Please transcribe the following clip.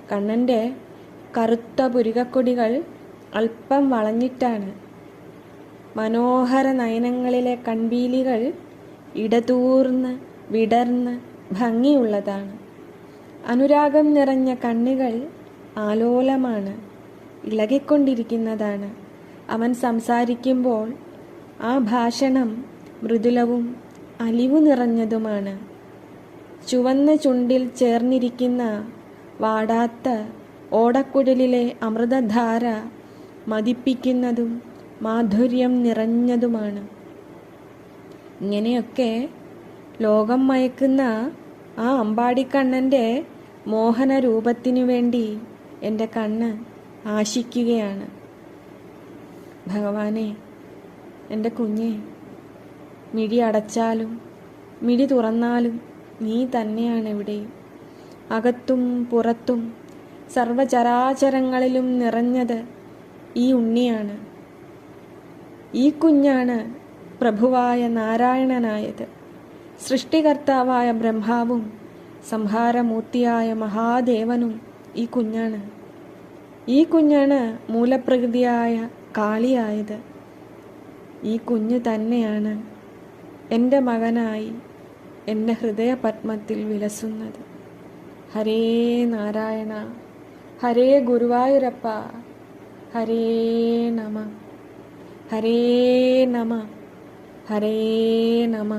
കണ്ണൻ്റെ കറുത്ത പുരികക്കൊടികൾ അല്പം വളഞ്ഞിട്ടാണ്. മനോഹര നയനങ്ങളിലെ കൺപീലികൾ ഇടതൂർന്ന് വിടർന്ന് ഭംഗിയുള്ളതാണ്. അനുരാഗം നിറഞ്ഞ കണ്ണുകൾ ആലോലമാണ്, ഇളകിക്കൊണ്ടിരിക്കുന്നതാണ്. അവൻ സംസാരിക്കുമ്പോൾ ആ ഭാഷണം മൃദുലവും അലിവു നിറഞ്ഞതുമാണ്. ചുവന്ന ചുണ്ടിൽ ചേർന്നിരിക്കുന്ന വാടാത്ത ഓടക്കുഴലിലെ അമൃതധാര മതിപ്പിക്കുന്നതും മാധുര്യം നിറഞ്ഞതുമാണ്. ഇങ്ങനെയൊക്കെ ലോകം മയക്കുന്ന ആ അമ്പാടിക്കണ്ണൻ്റെ മോഹന രൂപത്തിനു വേണ്ടി എൻ്റെ കണ്ണ് ആശിക്കുകയാണ്. ഭഗവാനെ, എൻ്റെ കുഞ്ഞെ, മിഴി അടച്ചാലും മിഴി തുറന്നാലും നീ തന്നെയാണ് ഇവിടെയും. അകത്തും പുറത്തും സർവചരാചരങ്ങളിലും നിറഞ്ഞത് ഈ ഉണ്ണിയാണ്. ഈ കുഞ്ഞാണ് പ്രഭുവായ നാരായണനായത്. സൃഷ്ടികർത്താവായ ബ്രഹ്മാവും സംഹാരമൂർത്തിയായ മഹാദേവനും ഈ കുഞ്ഞാണ്. ഈ കുഞ്ഞാണ് മൂലപ്രകൃതിയായ കാളിയായത്. ഈ കുഞ്ഞ് തന്നെയാണ് എൻ്റെ മകനായി എൻ്റെ ഹൃദയപത്മത്തിൽ വിലസുന്നത്. ഹരേ നാരായണ, ഹരേ ഗുരുവായൂരപ്പ, ഹരേ നമ, ഹരേ നമ, ഹരേ നമ.